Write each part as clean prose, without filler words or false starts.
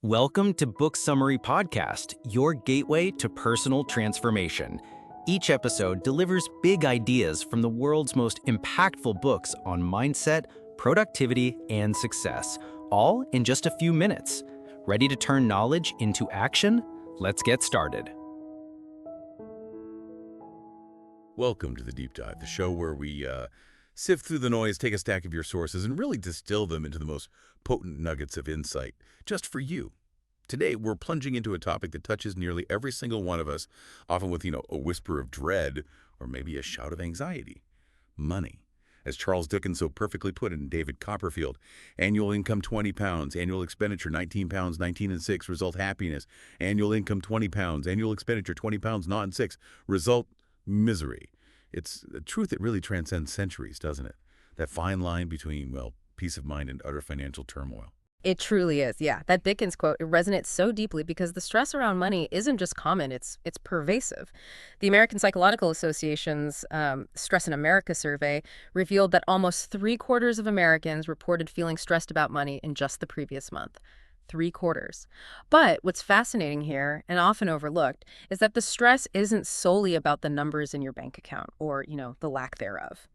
Welcome to Book Summary Podcast, your gateway to personal transformation. Each episode delivers big ideas from the world's most impactful books on mindset, productivity, and success, all in just a few minutes. Ready to turn knowledge into action? Let's get started. Welcome to The Deep Dive, the show where we sift through the noise, take a stack of your sources, and really distill them into the most potent nuggets of insight, just for you. Today, we're plunging into a topic that touches nearly every single one of us, often with, a whisper of dread or maybe a shout of anxiety. Money. As Charles Dickens so perfectly put it in David Copperfield, annual income £20, annual expenditure £19, 19 and 6, result happiness. Annual income £20, annual expenditure £20, not and 6, result misery. It's a truth that really transcends centuries, doesn't it? That fine line between, peace of mind and utter financial turmoil. It truly is, yeah. That Dickens quote, it resonates so deeply because the stress around money isn't just common, it's pervasive. The American Psychological Association's Stress in America survey revealed that almost 3/4 of Americans reported feeling stressed about money in just the previous month. 3/4. But what's fascinating here, and often overlooked, is that the stress isn't solely about the numbers in your bank account or, the lack thereof.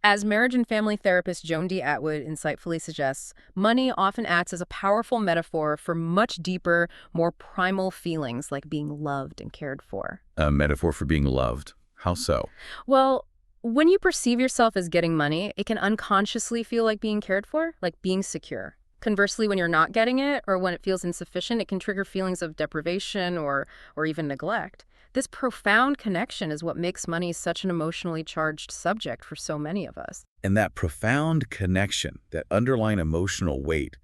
As marriage and family therapist Joan D. Atwood insightfully suggests, money often acts as a powerful metaphor for much deeper, more primal feelings like being loved and cared for. A metaphor for being loved. How so? Well, when you perceive yourself as getting money, it can unconsciously feel like being cared for, like being secure. Conversely, when you're not getting it or when it feels insufficient, it can trigger feelings of deprivation or even neglect. This profound connection is what makes money such an emotionally charged subject for so many of us. And that profound connection, that underlying emotional weight,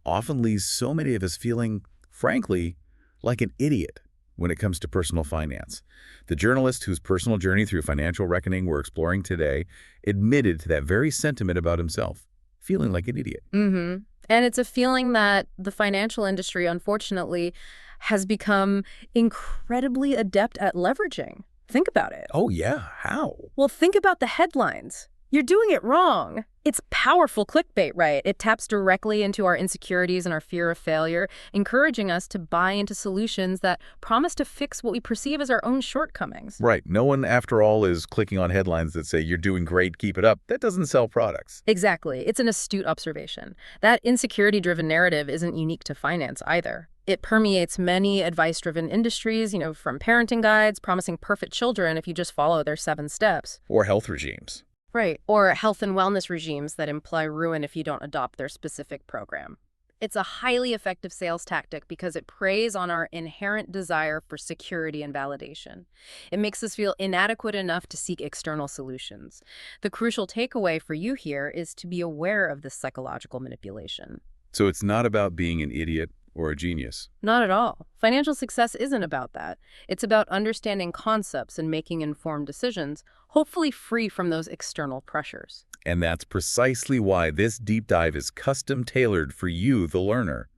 often leaves so many of us feeling, frankly, like an idiot when it comes to personal finance. The journalist whose personal journey through financial reckoning we're exploring today admitted to that very sentiment about himself, feeling like an idiot. Mm-hmm. And it's a feeling that the financial industry, unfortunately, has become incredibly adept at leveraging. Think about it. Oh, yeah. How? Well, think about the headlines. You're doing it wrong. It's powerful clickbait, right? It taps directly into our insecurities and our fear of failure, encouraging us to buy into solutions that promise to fix what we perceive as our own shortcomings. Right. No one, after all, is clicking on headlines that say, you're doing great, keep it up. That doesn't sell products. Exactly. It's an astute observation. That insecurity-driven narrative isn't unique to finance either. It permeates many advice-driven industries, from parenting guides promising perfect children if you just follow their 7 steps. Or health regimes. Right, or health and wellness regimes that imply ruin if you don't adopt their specific program. It's a highly effective sales tactic because it preys on our inherent desire for security and validation. It makes us feel inadequate enough to seek external solutions. The crucial takeaway for you here is to be aware of this psychological manipulation. So it's not about being an idiot or a genius. Not at all. Financial success isn't about that. It's about understanding concepts and making informed decisions, hopefully free from those external pressures. And that's precisely why this deep dive is custom-tailored for you, the learner.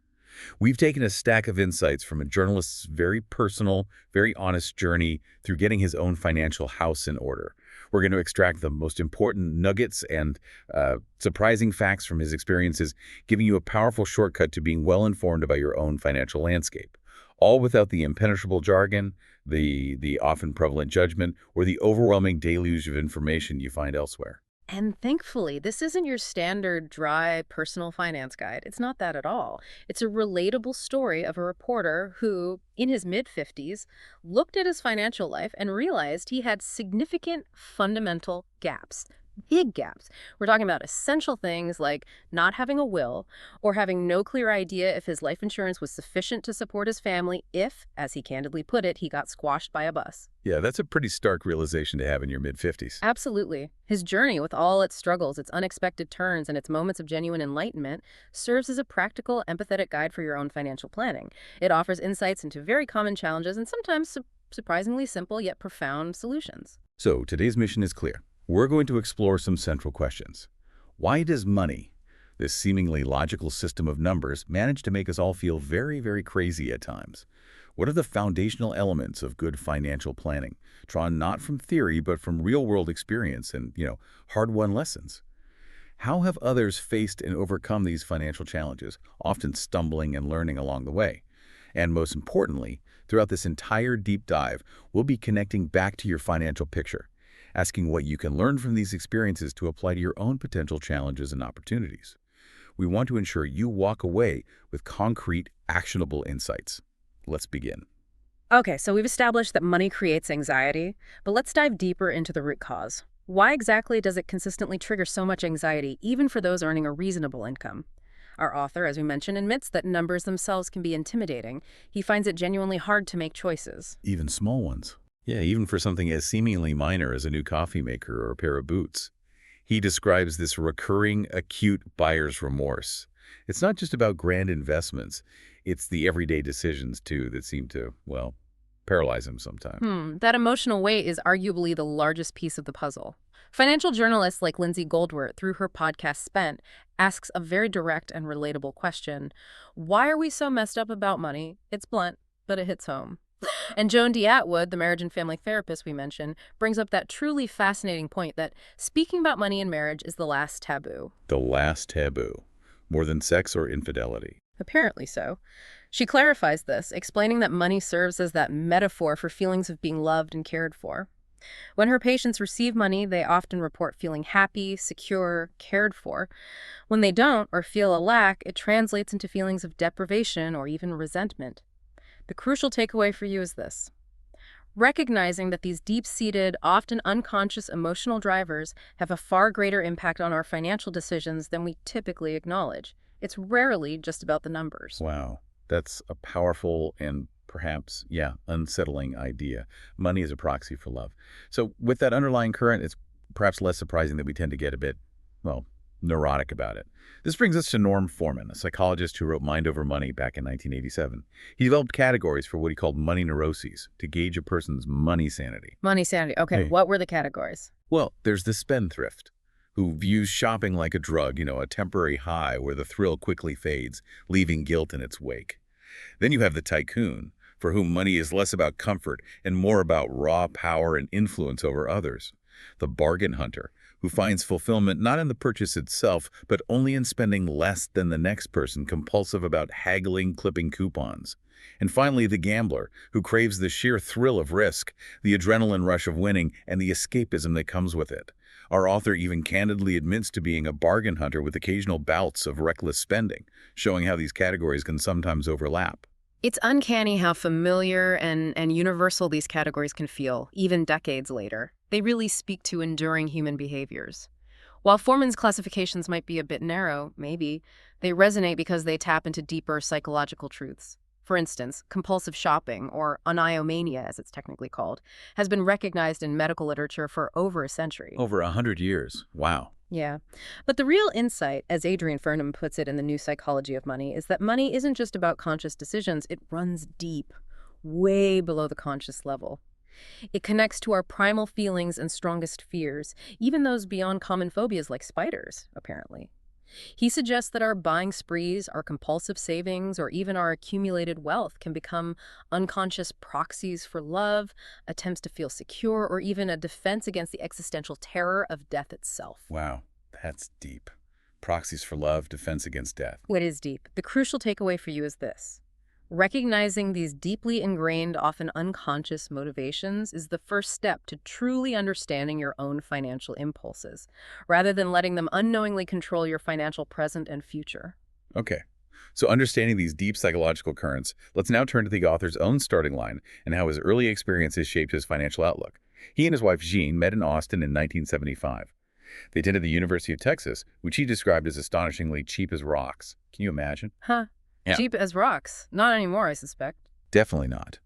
We've taken a stack of insights from a journalist's very personal, very honest journey through getting his own financial house in order. We're going to extract the most important nuggets and surprising facts from his experiences, giving you a powerful shortcut to being well-informed about your own financial landscape, all without the impenetrable jargon, the often prevalent judgment, or the overwhelming deluge of information you find elsewhere. And thankfully, this isn't your standard dry personal finance guide. It's not that at all. It's a relatable story of a reporter who, in his mid-50s, looked at his financial life and realized he had significant fundamental gaps. Big gaps. We're talking about essential things like not having a will or having no clear idea if his life insurance was sufficient to support his family if, as he candidly put it, he got squashed by a bus. Yeah, that's a pretty stark realization to have in your mid-50s. Absolutely. His journey, with all its struggles, its unexpected turns, and its moments of genuine enlightenment, serves as a practical, empathetic guide for your own financial planning. It offers insights into very common challenges and sometimes surprisingly simple yet profound solutions. So today's mission is clear. We're going to explore some central questions. Why does money, this seemingly logical system of numbers, manage to make us all feel very, very crazy at times? What are the foundational elements of good financial planning, drawn not from theory, but from real-world experience and, hard-won lessons? How have others faced and overcome these financial challenges, often stumbling and learning along the way? And most importantly, throughout this entire deep dive, we'll be connecting back to your financial picture, asking what you can learn from these experiences to apply to your own potential challenges and opportunities. We want to ensure you walk away with concrete, actionable insights. Let's begin. Okay, so we've established that money creates anxiety, but let's dive deeper into the root cause. Why exactly does it consistently trigger so much anxiety, even for those earning a reasonable income? Our author, as we mentioned, admits that numbers themselves can be intimidating. He finds it genuinely hard to make choices. Even small ones. Yeah, even for something as seemingly minor as a new coffee maker or a pair of boots. He describes this recurring, acute buyer's remorse. It's not just about grand investments. It's the everyday decisions, too, that seem to, well, paralyze him sometimes. That emotional weight is arguably the largest piece of the puzzle. Financial journalists like Lindsay Goldwert, through her podcast Spent, asks a very direct and relatable question. Why are we so messed up about money? It's blunt, but it hits home. And Joan D. Atwood, the marriage and family therapist we mentioned, brings up that truly fascinating point that speaking about money in marriage is the last taboo. The last taboo. More than sex or infidelity. Apparently so. She clarifies this, explaining that money serves as that metaphor for feelings of being loved and cared for. When her patients receive money, they often report feeling happy, secure, cared for. When they don't or feel a lack, it translates into feelings of deprivation or even resentment. The crucial takeaway for you is this. Recognizing that these deep-seated, often unconscious emotional drivers have a far greater impact on our financial decisions than we typically acknowledge. It's rarely just about the numbers. Wow, that's a powerful and perhaps, unsettling idea. Money is a proxy for love. So with that underlying current, it's perhaps less surprising that we tend to get a bit, neurotic about it. This brings us to Norm Foreman, a psychologist who wrote Mind Over Money back in 1987. He developed categories for what he called money neuroses to gauge a person's money sanity. Money sanity. Okay, Hey. What were the categories? Well, there's the spendthrift, who views shopping like a drug, a temporary high where the thrill quickly fades, leaving guilt in its wake. Then you have the tycoon, for whom money is less about comfort and more about raw power and influence over others. The bargain hunter, who finds fulfillment not in the purchase itself, but only in spending less than the next person, compulsive about haggling, clipping coupons. And finally, the gambler, who craves the sheer thrill of risk, the adrenaline rush of winning, and the escapism that comes with it. Our author even candidly admits to being a bargain hunter with occasional bouts of reckless spending, showing how these categories can sometimes overlap. It's uncanny how familiar and universal these categories can feel, even decades later. They really speak to enduring human behaviors. While Foreman's classifications might be a bit narrow, maybe, they resonate because they tap into deeper psychological truths. For instance, compulsive shopping, or aniomania as it's technically called, has been recognized in medical literature for over a century. Over 100 years. Wow. Yeah. But the real insight, as Adrian Furnham puts it in The New Psychology of Money, is that money isn't just about conscious decisions. It runs deep, way below the conscious level. It connects to our primal feelings and strongest fears, even those beyond common phobias like spiders, apparently. He suggests that our buying sprees, our compulsive savings, or even our accumulated wealth can become unconscious proxies for love, attempts to feel secure, or even a defense against the existential terror of death itself. Wow, that's deep. Proxies for love, defense against death. It is deep. The crucial takeaway for you is this. Recognizing these deeply ingrained, often unconscious motivations is the first step to truly understanding your own financial impulses, rather than letting them unknowingly control your financial present and future. Okay, so understanding these deep psychological currents, let's now turn to the author's own starting line and how his early experiences shaped his financial outlook. He and his wife Jeanne met in Austin in 1975. They attended the University of Texas, which he described as astonishingly cheap as rocks. Can you imagine? Huh. Yeah. Cheap as rocks. Not anymore, I suspect. Definitely not.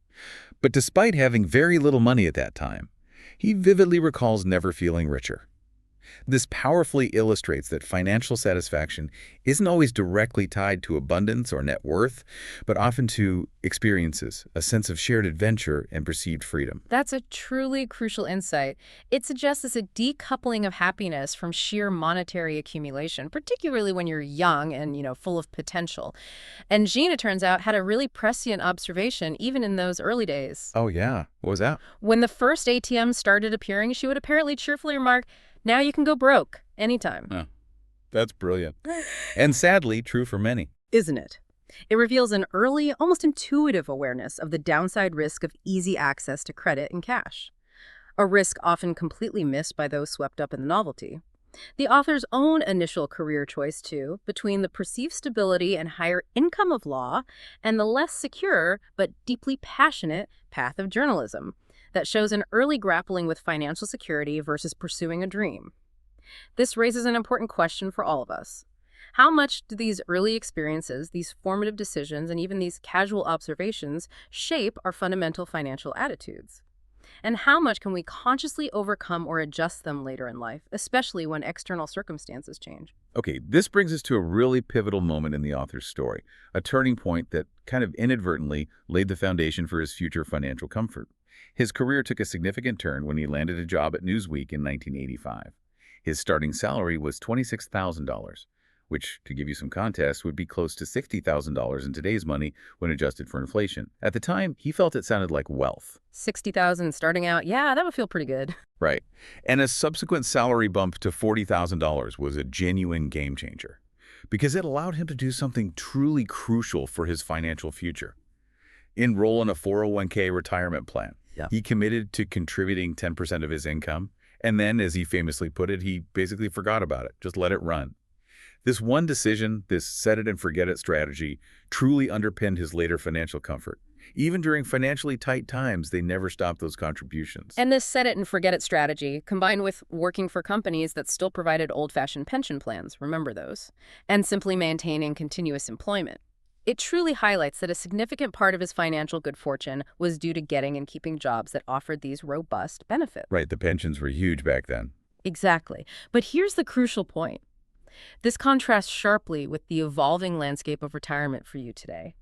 But despite having very little money at that time, he vividly recalls never feeling richer. This powerfully illustrates that financial satisfaction isn't always directly tied to abundance or net worth, but often to experiences, a sense of shared adventure and perceived freedom. That's a truly crucial insight. It suggests a decoupling of happiness from sheer monetary accumulation, particularly when you're young and, full of potential. And Jeanne, it turns out, had a really prescient observation even in those early days. Oh, yeah. What was that? When the first ATMs started appearing, she would apparently cheerfully remark, "Now you can go broke anytime." Oh, that's brilliant. And sadly, true for many. Isn't it? It reveals an early, almost intuitive awareness of the downside risk of easy access to credit and cash, a risk often completely missed by those swept up in the novelty. The author's own initial career choice, too, between the perceived stability and higher income of law and the less secure but deeply passionate path of journalism, that shows an early grappling with financial security versus pursuing a dream. This raises an important question for all of us. How much do these early experiences, these formative decisions, and even these casual observations shape our fundamental financial attitudes? And how much can we consciously overcome or adjust them later in life, especially when external circumstances change? Okay, this brings us to a really pivotal moment in the author's story, a turning point that kind of inadvertently laid the foundation for his future financial comfort. His career took a significant turn when he landed a job at Newsweek in 1985. His starting salary was $26,000, which, to give you some context, would be close to $60,000 in today's money when adjusted for inflation. At the time, he felt it sounded like wealth. $60,000 starting out, yeah, that would feel pretty good. Right. And a subsequent salary bump to $40,000 was a genuine game changer, because it allowed him to do something truly crucial for his financial future. Enroll in a 401k retirement plan. Yeah. He committed to contributing 10% of his income, and then, as he famously put it, he basically forgot about it, just let it run. This one decision, this set-it-and-forget-it strategy, truly underpinned his later financial comfort. Even during financially tight times, they never stopped those contributions. And this set-it-and-forget-it strategy, combined with working for companies that still provided old-fashioned pension plans, remember those, and simply maintaining continuous employment. It truly highlights that a significant part of his financial good fortune was due to getting and keeping jobs that offered these robust benefits. Right, the pensions were huge back then. Exactly. But here's the crucial point. This contrasts sharply with the evolving landscape of retirement for you today.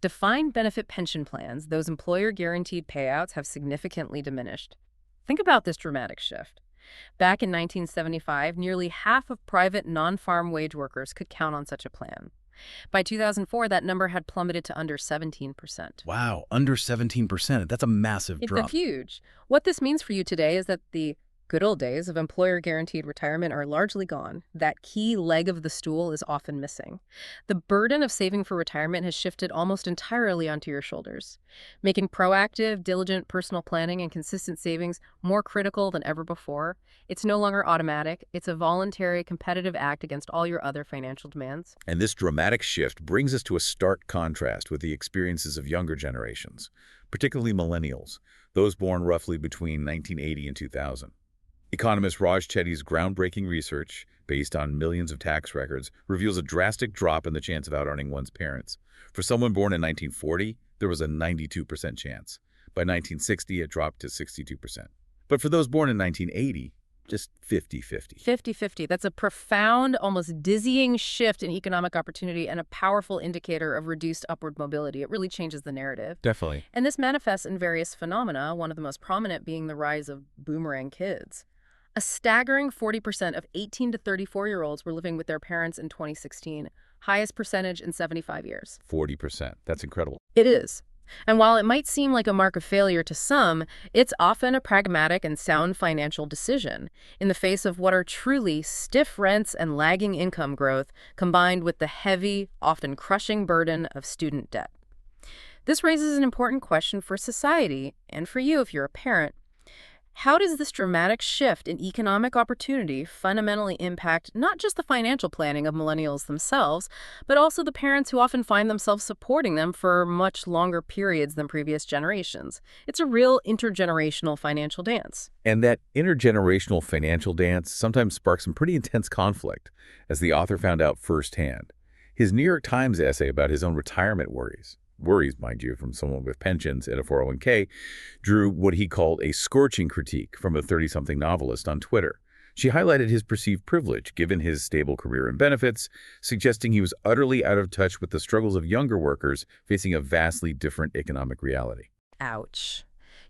Defined benefit pension plans, those employer-guaranteed payouts, have significantly diminished. Think about this dramatic shift. Back in 1975, nearly half of private non-farm wage workers could count on such a plan. By 2004, that number had plummeted to under 17%. Wow, under 17%. That's a massive drop. It's huge. What this means for you today is that the good old days of employer-guaranteed retirement are largely gone. That key leg of the stool is often missing. The burden of saving for retirement has shifted almost entirely onto your shoulders, making proactive, diligent personal planning and consistent savings more critical than ever before. It's no longer automatic. It's a voluntary, competitive act against all your other financial demands. And this dramatic shift brings us to a stark contrast with the experiences of younger generations, particularly millennials, those born roughly between 1980 and 2000. Economist Raj Chetty's groundbreaking research, based on millions of tax records, reveals a drastic drop in the chance of out-earning one's parents. For someone born in 1940, there was a 92% chance. By 1960, it dropped to 62%. But for those born in 1980, just 50-50. 50-50. That's a profound, almost dizzying shift in economic opportunity and a powerful indicator of reduced upward mobility. It really changes the narrative. Definitely. And this manifests in various phenomena, one of the most prominent being the rise of boomerang kids. A staggering 40% of 18 to 34-year-olds were living with their parents in 2016, highest percentage in 75 years. 40%. That's incredible. It is. And while it might seem like a mark of failure to some, it's often a pragmatic and sound financial decision in the face of what are truly stiff rents and lagging income growth, combined with the heavy, often crushing burden of student debt. This raises an important question for society, and for you if you're a parent. How does this dramatic shift in economic opportunity fundamentally impact not just the financial planning of millennials themselves, but also the parents who often find themselves supporting them for much longer periods than previous generations? It's a real intergenerational financial dance. And that intergenerational financial dance sometimes sparks some pretty intense conflict, as the author found out firsthand. His New York Times essay about his own retirement worries, mind you, from someone with pensions and a 401k, drew what he called a scorching critique from a 30-something novelist on Twitter. She highlighted his perceived privilege, given his stable career and benefits, suggesting he was utterly out of touch with the struggles of younger workers facing a vastly different economic reality. Ouch.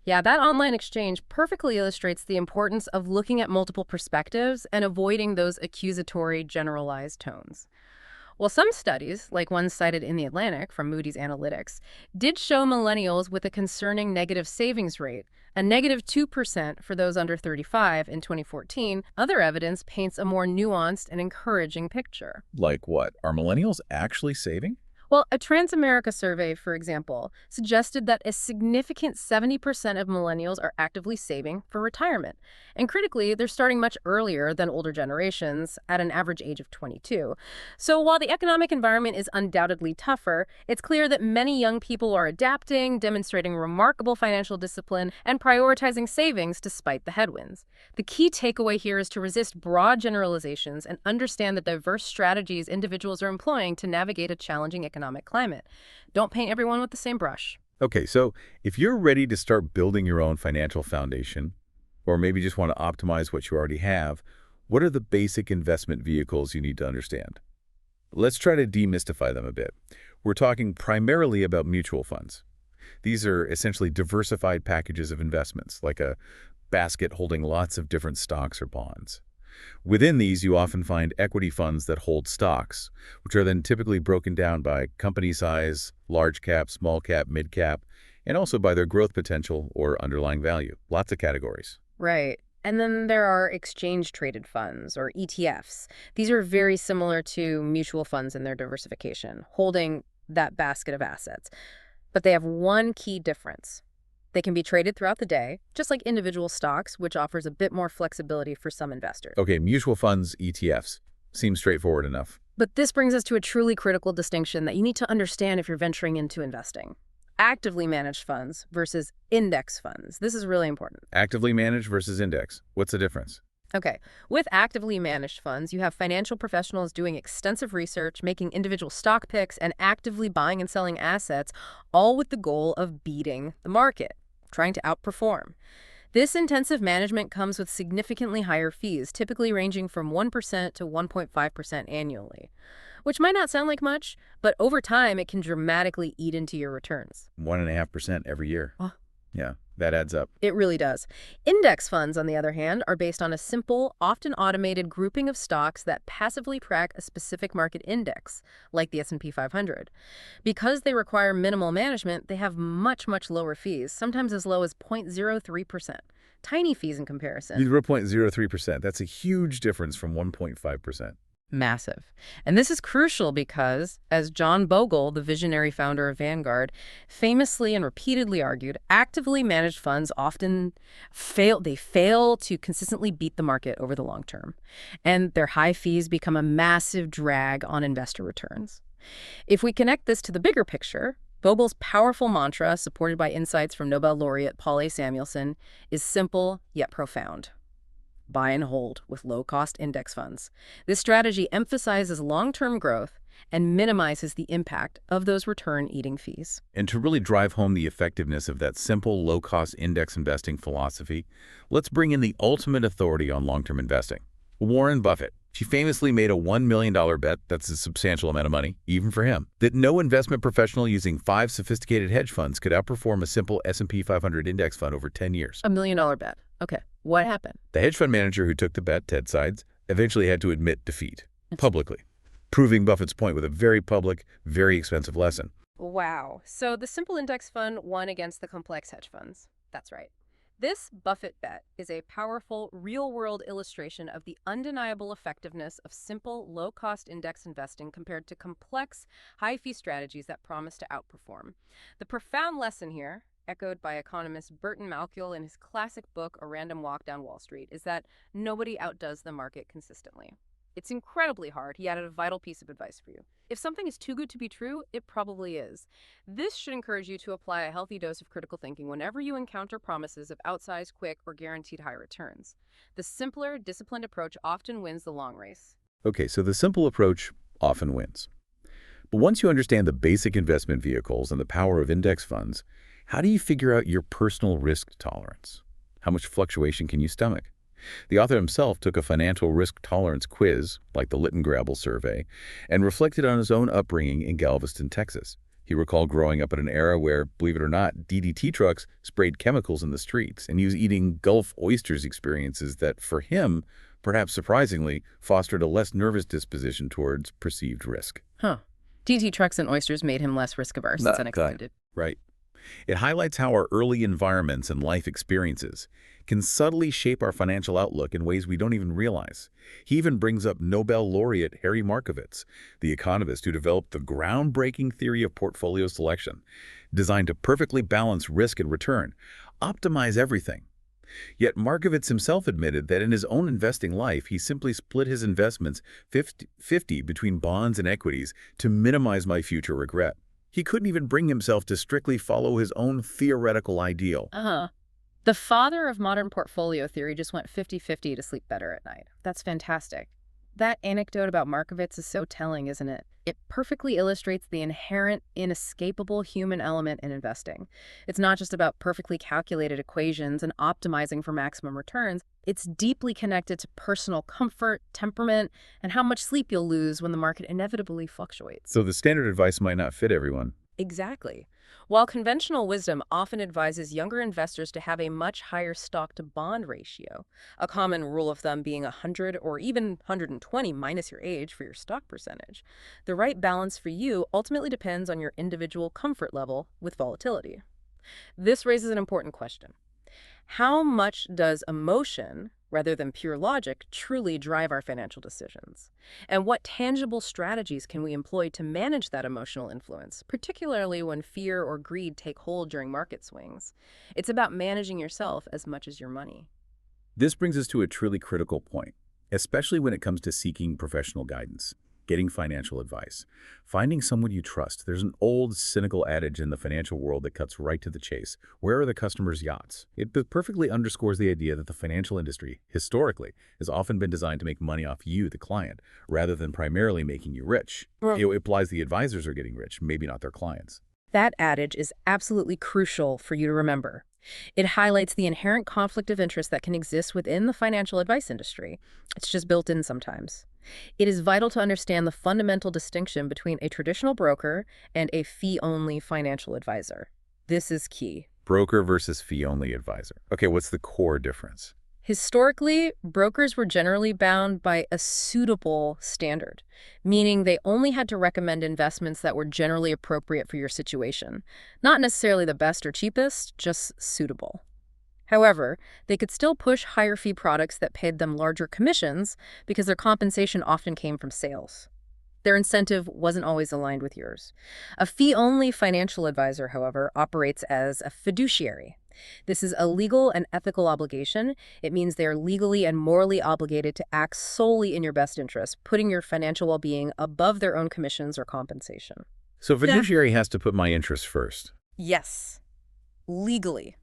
Yeah, that online exchange perfectly illustrates the importance of looking at multiple perspectives and avoiding those accusatory, generalized tones. Well, some studies, like one cited in The Atlantic from Moody's Analytics, did show millennials with a concerning negative savings rate, a negative 2% for those under 35 in 2014. Other evidence paints a more nuanced and encouraging picture. Like what? Are millennials actually saving? Well, a Transamerica survey, for example, suggested that a significant 70% of millennials are actively saving for retirement. And critically, they're starting much earlier than older generations, at an average age of 22. So while the economic environment is undoubtedly tougher, it's clear that many young people are adapting, demonstrating remarkable financial discipline, and prioritizing savings despite the headwinds. The key takeaway here is to resist broad generalizations and understand the diverse strategies individuals are employing to navigate a challenging economic climate. Don't paint everyone with the same brush. Okay, so if you're ready to start building your own financial foundation, or maybe just want to optimize what you already have, what are the basic investment vehicles you need to understand? Let's try to demystify them a bit. We're talking primarily about mutual funds. These are essentially diversified packages of investments, like a basket holding lots of different stocks or bonds. Within these, you often find equity funds that hold stocks, which are then typically broken down by company size, large cap, small cap, mid cap, and also by their growth potential or underlying value. Lots of categories. Right. And then there are exchange-traded funds, or ETFs. These are very similar to mutual funds in their diversification, holding that basket of assets. But they have one key difference. They can be traded throughout the day, just like individual stocks, which offers a bit more flexibility for some investors. Okay, mutual funds, ETFs. Seems straightforward enough. But this brings us to a truly critical distinction that you need to understand if you're venturing into investing. Actively managed funds versus index funds. This is really important. Actively managed versus index. What's the difference? Okay, with actively managed funds, you have financial professionals doing extensive research, making individual stock picks, and actively buying and selling assets, all with the goal of beating the market, trying to outperform. This intensive management comes with significantly higher fees, typically ranging from 1% to 1.5% annually, which might not sound like much, but over time it can dramatically eat into your returns. 1.5% every year. Oh. Yeah, that adds up. It really does. Index funds, on the other hand, are based on a simple, often automated grouping of stocks that passively track a specific market index, like the S&P 500. Because they require minimal management, they have much, much lower fees, sometimes as low as 0.03%. Tiny fees in comparison. 0.03%. That's a huge difference from 1.5%. Massive. And this is crucial because, as John Bogle, the visionary founder of Vanguard, famously and repeatedly argued, actively managed funds often fail to consistently beat the market over the long term. And their high fees become a massive drag on investor returns. If we connect this to the bigger picture, Bogle's powerful mantra, supported by insights from Nobel laureate Paul A. Samuelson, is simple yet profound. Buy and hold with low-cost index funds. This strategy emphasizes long-term growth and minimizes the impact of those return-eating fees. And to really drive home the effectiveness of that simple, low-cost index investing philosophy, let's bring in the ultimate authority on long-term investing, Warren Buffett. She famously made a $1 million bet, that's a substantial amount of money, even for him, that no investment professional using 5 sophisticated hedge funds could outperform a simple S&P 500 index fund over 10 years. $1 million bet. Okay, what happened? The hedge fund manager who took the bet, Ted Sides, eventually had to admit defeat, publicly, proving Buffett's point with a very public, very expensive lesson. Wow. So the simple index fund won against the complex hedge funds. That's right. This Buffett bet is a powerful, real-world illustration of the undeniable effectiveness of simple, low-cost index investing compared to complex, high-fee strategies that promise to outperform. The profound lesson here, echoed by economist Burton Malkiel in his classic book, A Random Walk Down Wall Street, is that nobody outdoes the market consistently. It's incredibly hard. He added a vital piece of advice for you. If something is too good to be true, it probably is. This should encourage you to apply a healthy dose of critical thinking whenever you encounter promises of outsized, quick, or guaranteed high returns. The simpler, disciplined approach often wins the long race. Okay, so the simple approach often wins. But once you understand the basic investment vehicles and the power of index funds, how do you figure out your personal risk tolerance? How much fluctuation can you stomach? The author himself took a financial risk tolerance quiz, like the Litton-Grabel survey, and reflected on his own upbringing in Galveston, Texas. He recalled growing up in an era where, believe it or not, DDT trucks sprayed chemicals in the streets, and he was eating Gulf oysters, experiences that, for him, perhaps surprisingly, fostered a less nervous disposition towards perceived risk. DDT trucks and oysters made him less risk-averse. That's unexpected. Right. It highlights how our early environments and life experiences can subtly shape our financial outlook in ways we don't even realize. He even brings up Nobel laureate Harry Markowitz, the economist who developed the groundbreaking theory of portfolio selection, designed to perfectly balance risk and return, optimize everything. Yet Markowitz himself admitted that in his own investing life, he simply split his investments 50-50 between bonds and equities to minimize my future regret. He couldn't even bring himself to strictly follow his own theoretical ideal. The father of modern portfolio theory just went 50-50 to sleep better at night. That's fantastic. That anecdote about Markowitz is so telling, isn't it? It perfectly illustrates the inherent, inescapable human element in investing. It's not just about perfectly calculated equations and optimizing for maximum returns. It's deeply connected to personal comfort, temperament, and how much sleep you'll lose when the market inevitably fluctuates. So the standard advice might not fit everyone. Exactly. While conventional wisdom often advises younger investors to have a much higher stock-to-bond ratio, a common rule of thumb being 100 or even 120 minus your age for your stock percentage, the right balance for you ultimately depends on your individual comfort level with volatility. This raises an important question. How much does emotion, rather than pure logic, truly drive our financial decisions? And what tangible strategies can we employ to manage that emotional influence, particularly when fear or greed take hold during market swings? It's about managing yourself as much as your money. This brings us to a truly critical point, especially when it comes to seeking professional guidance, getting financial advice, finding someone you trust. There's an old, cynical adage in the financial world that cuts right to the chase. Where are the customer's yachts? It perfectly underscores the idea that the financial industry, historically, has often been designed to make money off you, the client, rather than primarily making you rich. It implies the advisors are getting rich, maybe not their clients. That adage is absolutely crucial for you to remember. It highlights the inherent conflict of interest that can exist within the financial advice industry. It's just built in sometimes. It is vital to understand the fundamental distinction between a traditional broker and a fee-only financial advisor. This is key. Broker versus fee-only advisor. Okay, what's the core difference? Historically, brokers were generally bound by a suitable standard, meaning they only had to recommend investments that were generally appropriate for your situation. Not necessarily the best or cheapest, just suitable. However, they could still push higher fee products that paid them larger commissions because their compensation often came from sales. Their incentive wasn't always aligned with yours. A fee-only financial advisor, however, operates as a fiduciary. This is a legal and ethical obligation. It means they are legally and morally obligated to act solely in your best interest, putting your financial well-being above their own commissions or compensation. So fiduciary has to put my interests first. Yes, legally.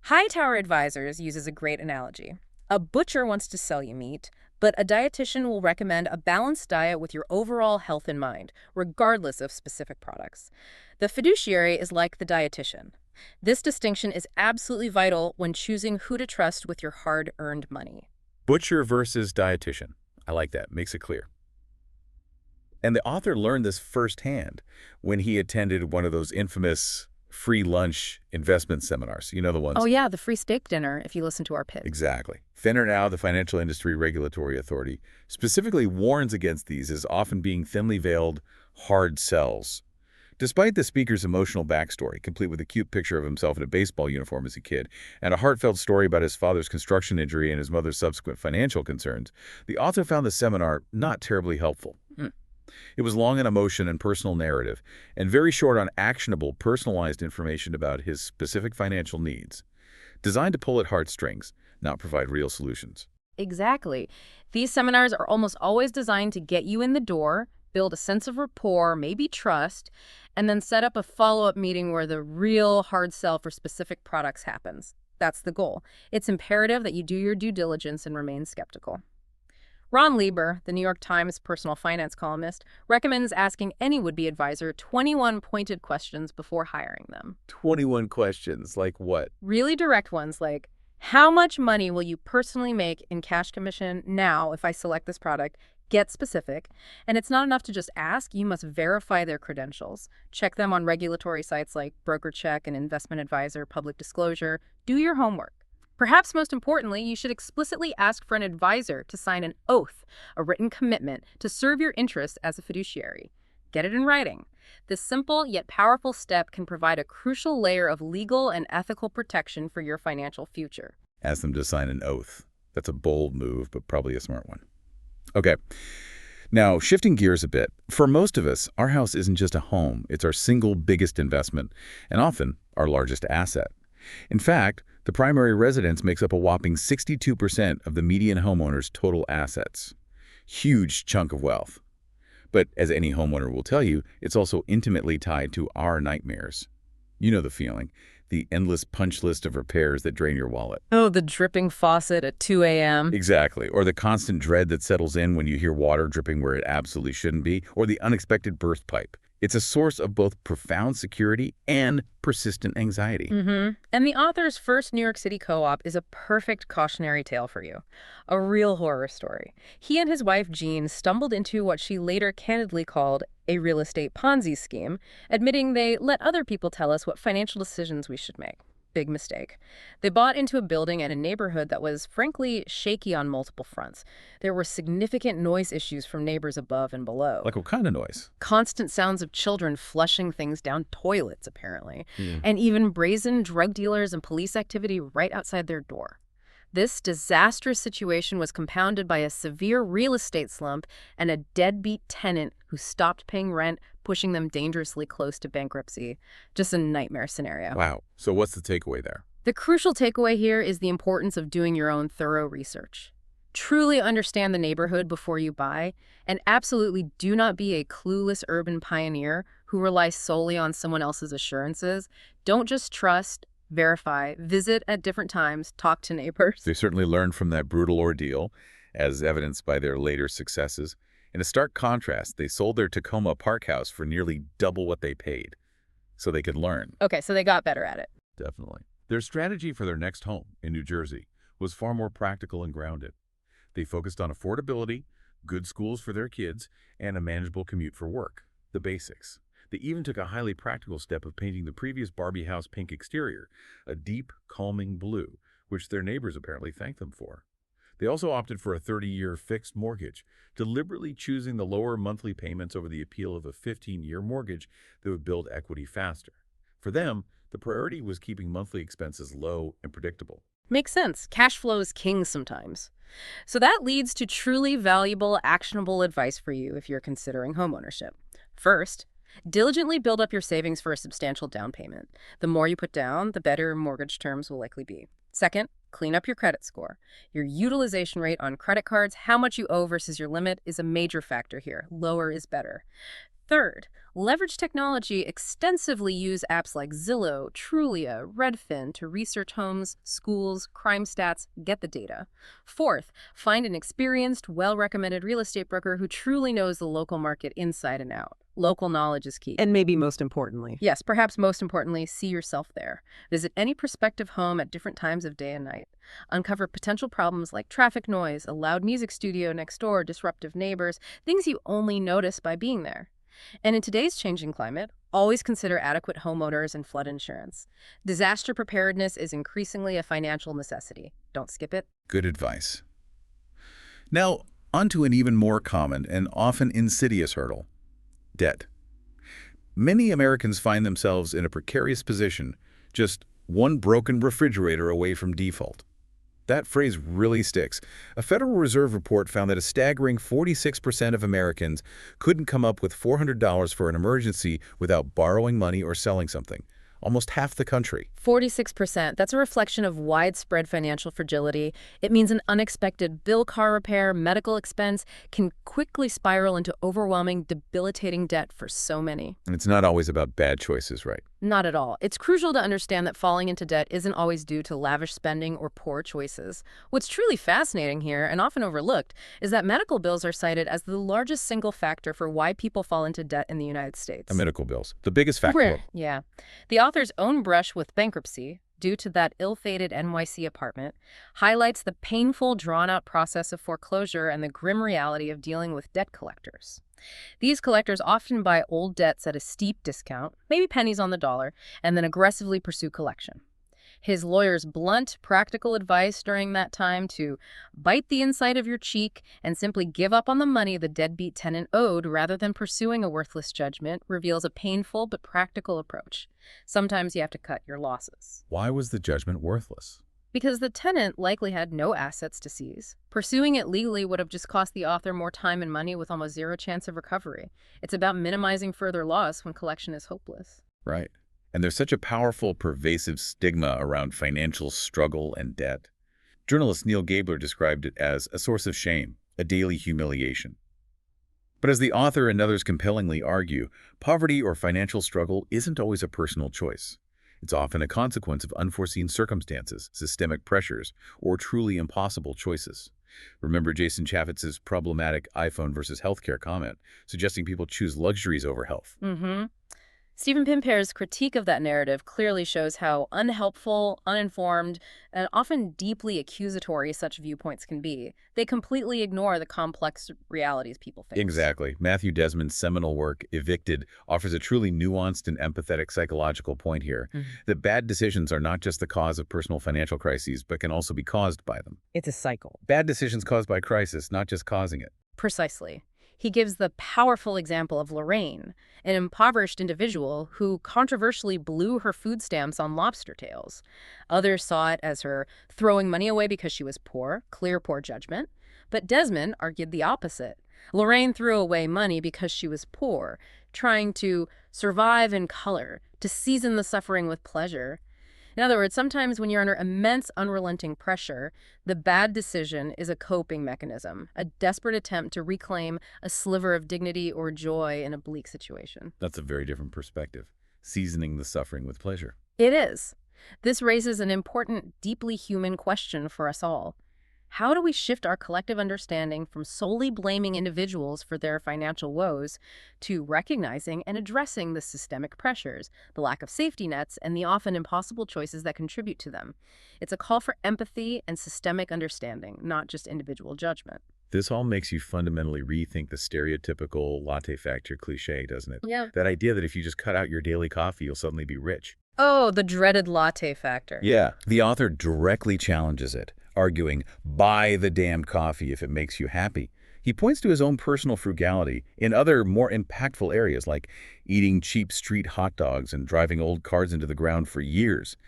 Hightower Advisors uses a great analogy. A butcher wants to sell you meat, but a dietitian will recommend a balanced diet with your overall health in mind, regardless of specific products. The fiduciary is like the dietitian. This distinction is absolutely vital when choosing who to trust with your hard-earned money. Butcher versus dietitian. I like that. Makes it clear. And the author learned this firsthand when he attended one of those infamous free lunch investment seminars. You know the ones? Oh yeah, the free steak dinner, if you listen to our pitch. Exactly. FINRA now, the Financial Industry Regulatory Authority, specifically warns against these as often being thinly veiled hard sells. Despite the speaker's emotional backstory, complete with a cute picture of himself in a baseball uniform as a kid, and a heartfelt story about his father's construction injury and his mother's subsequent financial concerns, the author found the seminar not terribly helpful. It was long on emotion and personal narrative, and very short on actionable, personalized information about his specific financial needs, designed to pull at heartstrings, not provide real solutions. Exactly. These seminars are almost always designed to get you in the door, build a sense of rapport, maybe trust, and then set up a follow-up meeting where the real hard sell for specific products happens. That's the goal. It's imperative that you do your due diligence and remain skeptical. Ron Lieber, the New York Times personal finance columnist, recommends asking any would-be advisor 21 pointed questions before hiring them. 21 questions, like what? Really direct ones like, how much money will you personally make in cash commission now if I select this product? Get specific. And it's not enough to just ask, you must verify their credentials. Check them on regulatory sites like BrokerCheck and Investment Advisor, Public Disclosure. Do your homework. Perhaps most importantly, you should explicitly ask for an advisor to sign an oath, a written commitment to serve your interests as a fiduciary. Get it in writing. This simple yet powerful step can provide a crucial layer of legal and ethical protection for your financial future. Ask them to sign an oath. That's a bold move, but probably a smart one. Okay. Now, shifting gears a bit, for most of us, our house isn't just a home. It's our single biggest investment, and often our largest asset. In fact, the primary residence makes up a whopping 62% of the median homeowner's total assets. Huge chunk of wealth. But as any homeowner will tell you, it's also intimately tied to our nightmares. You know the feeling. The endless punch list of repairs that drain your wallet. Oh, the dripping faucet at 2 a.m. Exactly. Or the constant dread that settles in when you hear water dripping where it absolutely shouldn't be, or the unexpected burst pipe. It's a source of both profound security and persistent anxiety. And the author's first New York City co-op is a perfect cautionary tale for you. A real horror story. He and his wife, Jeanne, stumbled into what she later candidly called a real estate Ponzi scheme, admitting they let other people tell us what financial decisions we should make. Big mistake. They bought into a building and a neighborhood that was, frankly, shaky on multiple fronts. There were significant noise issues from neighbors above and below. Like what kind of noise? Constant sounds of children flushing things down toilets, apparently. And even brazen drug dealers and police activity right outside their door. This disastrous situation was compounded by a severe real estate slump and a deadbeat tenant who stopped paying rent, pushing them dangerously close to bankruptcy. Just a nightmare scenario. Wow. So what's the takeaway there? The crucial takeaway here is the importance of doing your own thorough research. Truly understand the neighborhood before you buy, and absolutely do not be a clueless urban pioneer who relies solely on someone else's assurances. Don't just trust, verify, visit at different times, talk to neighbors. They certainly learned from that brutal ordeal, as evidenced by their later successes. In a stark contrast, they sold their Tacoma park house for nearly double what they paid, so they could learn. Okay, so they got better at it. Definitely. Their strategy for their next home in New Jersey was far more practical and grounded. They focused on affordability, good schools for their kids, and a manageable commute for work. The basics. They even took a highly practical step of painting the previous Barbie house pink exterior, a deep, calming blue, which their neighbors apparently thanked them for. They also opted for a 30-year fixed mortgage, deliberately choosing the lower monthly payments over the appeal of a 15-year mortgage that would build equity faster. For them, the priority was keeping monthly expenses low and predictable. Makes sense. Cash flow is king sometimes. So that leads to truly valuable, actionable advice for you if you're considering homeownership. First, diligently build up your savings for a substantial down payment. The more you put down, the better mortgage terms will likely be. Second, clean up your credit score. Your utilization rate on credit cards, how much you owe versus your limit, is a major factor here. Lower is better. Third, leverage technology. Extensively use apps like Zillow, Trulia, Redfin to research homes, schools, crime stats, get the data. Fourth, find an experienced, well-recommended real estate broker who truly knows the local market inside and out. Local knowledge is key. And maybe most importantly. Yes, perhaps most importantly, see yourself there. Visit any prospective home at different times of day and night. Uncover potential problems like traffic noise, a loud music studio next door, disruptive neighbors, things you only notice by being there. And in today's changing climate, always consider adequate homeowners and flood insurance. Disaster preparedness is increasingly a financial necessity. Don't skip it. Good advice. Now, onto an even more common and often insidious hurdle. Debt. Many Americans find themselves in a precarious position, just one broken refrigerator away from default. That phrase really sticks. A Federal Reserve report found that a staggering 46% of Americans couldn't come up with $400 for an emergency without borrowing money or selling something. Almost half the country. 46%. That's a reflection of widespread financial fragility. It means an unexpected bill, car repair, medical expense can quickly spiral into overwhelming, debilitating debt for so many. And it's not always about bad choices, right? Not at all. It's crucial to understand that falling into debt isn't always due to lavish spending or poor choices. What's truly fascinating here, and often overlooked, is that medical bills are cited as the largest single factor for why people fall into debt in the United States. Medical bills. The biggest factor. Yeah. The author's own brush with bankruptcy, due to that ill-fated NYC apartment, highlights the painful, drawn-out process of foreclosure and the grim reality of dealing with debt collectors. These collectors often buy old debts at a steep discount, maybe pennies on the dollar, and then aggressively pursue collection. His lawyer's blunt, practical advice during that time to bite the inside of your cheek and simply give up on the money the deadbeat tenant owed rather than pursuing a worthless judgment reveals a painful but practical approach. Sometimes you have to cut your losses. Why was the judgment worthless? Because the tenant likely had no assets to seize. Pursuing it legally would have just cost the author more time and money with almost zero chance of recovery. It's about minimizing further loss when collection is hopeless. Right. And there's such a powerful, pervasive stigma around financial struggle and debt. Journalist Neil Gabler described it as a source of shame, a daily humiliation. But as the author and others compellingly argue, poverty or financial struggle isn't always a personal choice. It's often a consequence of unforeseen circumstances, systemic pressures, or truly impossible choices. Remember Jason Chaffetz's problematic iPhone versus healthcare comment, suggesting people choose luxuries over health. Stephen Pimpere's critique of that narrative clearly shows how unhelpful, uninformed, and often deeply accusatory such viewpoints can be. They completely ignore the complex realities people face. Exactly. Matthew Desmond's seminal work, Evicted, offers a truly nuanced and empathetic psychological point here, that bad decisions are not just the cause of personal financial crises, but can also be caused by them. It's a cycle. Bad decisions caused by crisis, not just causing it. Precisely. He gives the powerful example of Lorraine, an impoverished individual who controversially blew her food stamps on lobster tails. Others saw it as her throwing money away because she was poor, clear poor judgment. But Desmond argued the opposite. Lorraine threw away money because she was poor, trying to survive in color, to season the suffering with pleasure. In other words, sometimes when you're under immense, unrelenting pressure, the bad decision is a coping mechanism, a desperate attempt to reclaim a sliver of dignity or joy in a bleak situation. That's a very different perspective, seasoning the suffering with pleasure. It is. This raises an important, deeply human question for us all. How do we shift our collective understanding from solely blaming individuals for their financial woes to recognizing and addressing the systemic pressures, the lack of safety nets, and the often impossible choices that contribute to them? It's a call for empathy and systemic understanding, not just individual judgment. This all makes you fundamentally rethink the stereotypical latte factor cliche, doesn't it? Yeah. That idea that if you just cut out your daily coffee, you'll suddenly be rich. Oh, the dreaded latte factor. Yeah. The author directly challenges it, arguing, buy the damned coffee if it makes you happy. He points to his own personal frugality in other, more impactful areas like eating cheap street hot dogs and driving old cars into the ground for years.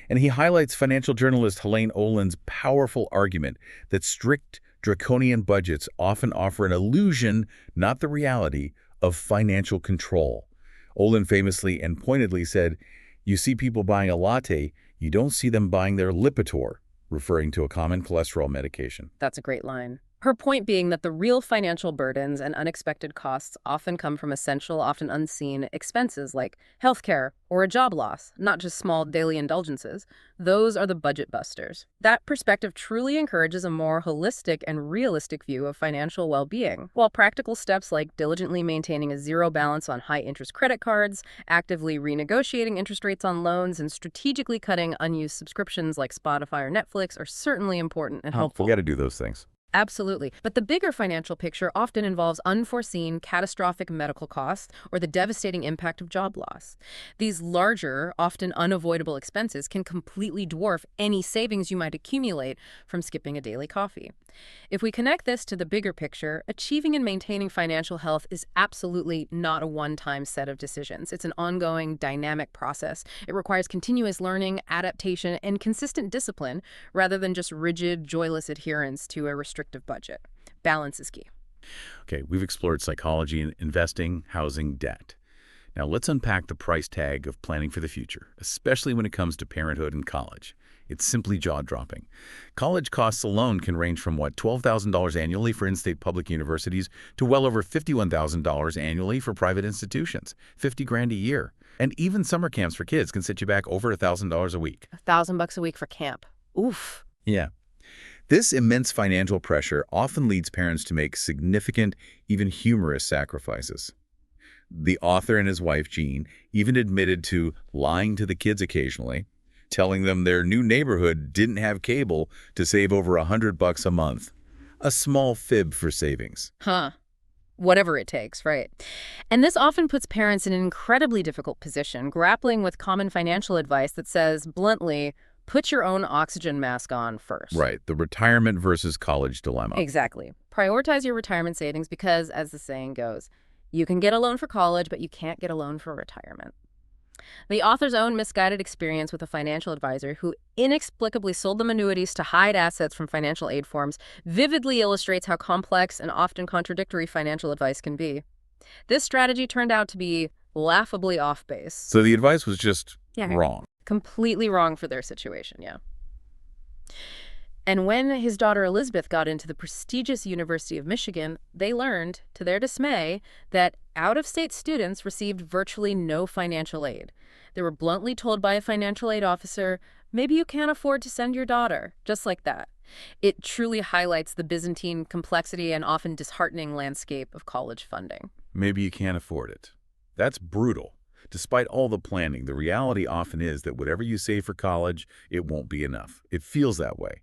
And he highlights financial journalist Helene Olin's powerful argument that strict, draconian budgets often offer an illusion, not the reality, of financial control. Olin famously and pointedly said, "You see people buying a latte, you don't see them buying their Lipitor," referring to a common cholesterol medication. That's a great line. Her point being that the real financial burdens and unexpected costs often come from essential, often unseen expenses like healthcare or a job loss, not just small daily indulgences. Those are the budget busters. That perspective truly encourages a more holistic and realistic view of financial well-being, while practical steps like diligently maintaining a zero balance on high-interest credit cards, actively renegotiating interest rates on loans, and strategically cutting unused subscriptions like Spotify or Netflix are certainly important and helpful. We got to do those things. Absolutely. But the bigger financial picture often involves unforeseen, catastrophic medical costs or the devastating impact of job loss. These larger, often unavoidable expenses can completely dwarf any savings you might accumulate from skipping a daily coffee. If we connect this to the bigger picture, achieving and maintaining financial health is absolutely not a one-time set of decisions. It's an ongoing, dynamic process. It requires continuous learning, adaptation, and consistent discipline rather than just rigid, joyless adherence to a restrictive budget. Balance is key. Okay, we've explored psychology in investing, housing, debt. Now let's unpack the price tag of planning for the future, especially when it comes to parenthood and college. It's simply jaw-dropping. College costs alone can range from, $12,000 annually for in-state public universities to well over $51,000 annually for private institutions, $50,000 a year. And even summer camps for kids can set you back over $1,000 a week. $1,000 a week for camp. Oof. Yeah. This immense financial pressure often leads parents to make significant, even humorous sacrifices. The author and his wife, Jeanne, even admitted to lying to the kids occasionally, telling them their new neighborhood didn't have cable to save over $100 a month. A small fib for savings. Whatever it takes, right? And this often puts parents in an incredibly difficult position, grappling with common financial advice that says, bluntly, Put your own oxygen mask on first. Right, the retirement versus college dilemma. Exactly. Prioritize your retirement savings because, as the saying goes, you can get a loan for college, but you can't get a loan for retirement. The author's own misguided experience with a financial advisor who inexplicably sold them annuities to hide assets from financial aid forms vividly illustrates how complex and often contradictory financial advice can be. This strategy turned out to be laughably off base. So the advice was just wrong. Completely wrong for their situation, yeah. And when his daughter Elizabeth got into the prestigious University of Michigan, they learned, to their dismay, that out-of-state students received virtually no financial aid. They were bluntly told by a financial aid officer, maybe you can't afford to send your daughter, just like that. It truly highlights the Byzantine complexity and often disheartening landscape of college funding. Maybe you can't afford it. That's brutal. Despite all the planning, the reality often is that whatever you save for college, it won't be enough. It feels that way.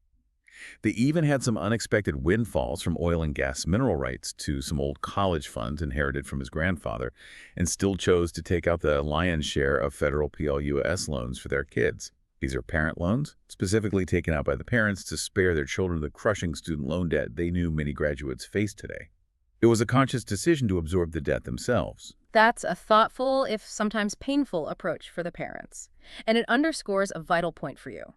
They even had some unexpected windfalls from oil and gas mineral rights to some old college funds inherited from his grandfather, and still chose to take out the lion's share of federal PLUS loans for their kids. These are parent loans, specifically taken out by the parents to spare their children the crushing student loan debt they knew many graduates face today. It was a conscious decision to absorb the debt themselves. That's a thoughtful, if sometimes painful, approach for the parents. And it underscores a vital point for you.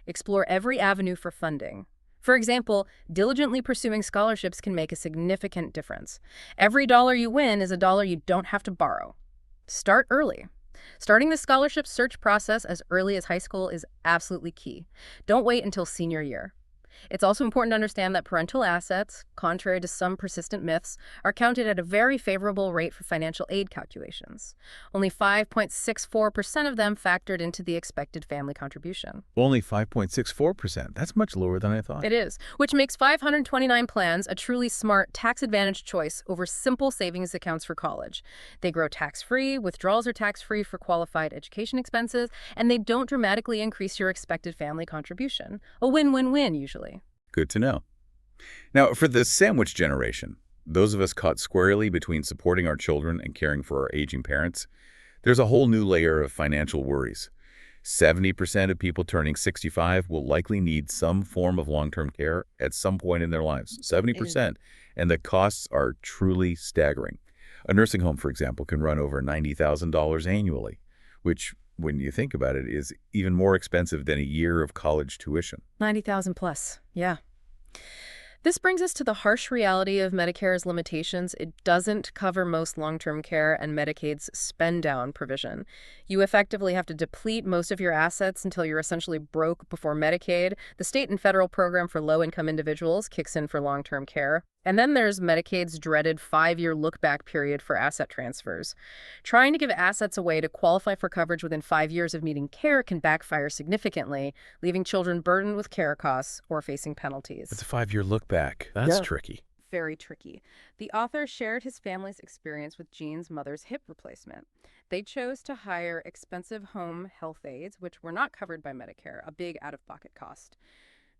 Explore every avenue for funding. For example, diligently pursuing scholarships can make a significant difference. Every dollar you win is a dollar you don't have to borrow. Start early. Starting the scholarship search process as early as high school is absolutely key. Don't wait until senior year. It's also important to understand that parental assets, contrary to some persistent myths, are counted at a very favorable rate for financial aid calculations. Only 5.64% of them factored into the expected family contribution. Only 5.64%. That's much lower than I thought. It is, which makes 529 plans a truly smart, tax-advantaged choice over simple savings accounts for college. They grow tax-free, withdrawals are tax-free for qualified education expenses, and they don't dramatically increase your expected family contribution. A win-win-win, usually. Good to know. Now, for the sandwich generation, those of us caught squarely between supporting our children and caring for our aging parents, there's a whole new layer of financial worries. 70% of people turning 65 will likely need some form of long-term care at some point in their lives. 70%. And the costs are truly staggering. A nursing home, for example, can run over $90,000 annually, which, when you think about it, is even more expensive than a year of college tuition. 90,000 plus, yeah. This brings us to the harsh reality of Medicare's limitations. It doesn't cover most long-term care and Medicaid's spend-down provision. You effectively have to deplete most of your assets until you're essentially broke before Medicaid. The state and federal program for low-income individuals kicks in for long-term care. And then there's Medicaid's dreaded 5-year look-back period for asset transfers. Trying to give assets away to qualify for coverage within 5 years of needing care can backfire significantly, leaving children burdened with care costs or facing penalties. It's a 5-year look-back. That's tricky. Very tricky. The author shared his family's experience with Jeanne's mother's hip replacement. They chose to hire expensive home health aides, which were not covered by Medicare, a big out-of-pocket cost.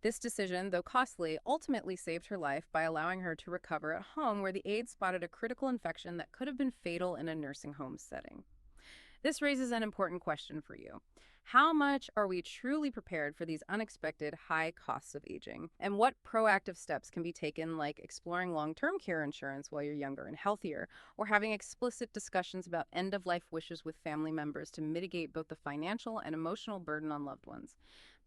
This decision, though costly, ultimately saved her life by allowing her to recover at home where the aides spotted a critical infection that could have been fatal in a nursing home setting. This raises an important question for you. How much are we truly prepared for these unexpected high costs of aging? And what proactive steps can be taken, like exploring long-term care insurance while you're younger and healthier, or having explicit discussions about end-of-life wishes with family members to mitigate both the financial and emotional burden on loved ones?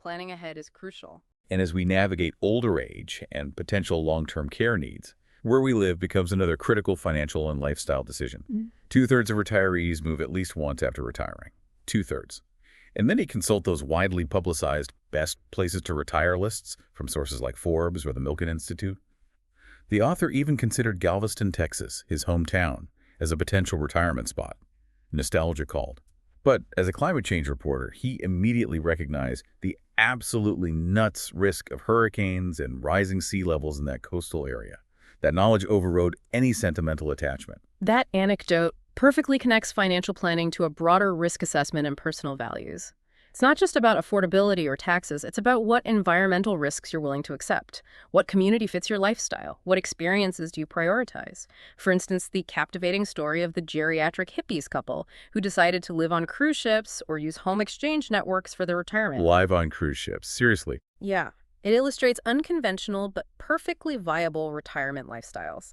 Planning ahead is crucial. And as we navigate older age and potential long-term care needs, where we live becomes another critical financial and lifestyle decision. 2/3 of retirees move at least once after retiring. 2/3. And many consult those widely publicized best places to retire lists from sources like Forbes or the Milken Institute. The author even considered Galveston, Texas, his hometown, as a potential retirement spot. Nostalgia called. But as a climate change reporter, he immediately recognized the absolutely nuts risk of hurricanes and rising sea levels in that coastal area. That knowledge overrode any sentimental attachment. That anecdote perfectly connects financial planning to a broader risk assessment and personal values. It's not just about affordability or taxes, it's about what environmental risks you're willing to accept. What community fits your lifestyle? What experiences do you prioritize? For instance, the captivating story of the geriatric hippies couple who decided to live on cruise ships or use home exchange networks for their retirement. Live on cruise ships. Seriously. Yeah, it illustrates unconventional but perfectly viable retirement lifestyles.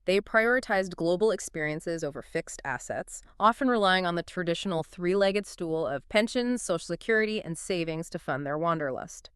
They prioritized global experiences over fixed assets, often relying on the traditional three-legged stool of pensions, Social Security, and savings to fund their wanderlust.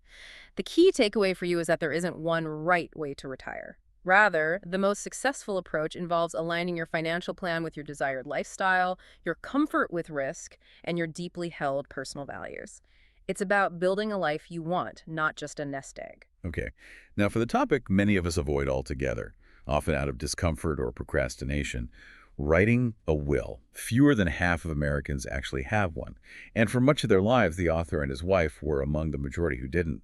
The key takeaway for you is that there isn't one right way to retire. Rather, the most successful approach involves aligning your financial plan with your desired lifestyle, your comfort with risk, and your deeply held personal values. It's about building a life you want, not just a nest egg. Okay. Now, for the topic many of us avoid altogether, often out of discomfort or procrastination, writing a will. Fewer than half of Americans actually have one. And for much of their lives, the author and his wife were among the majority who didn't.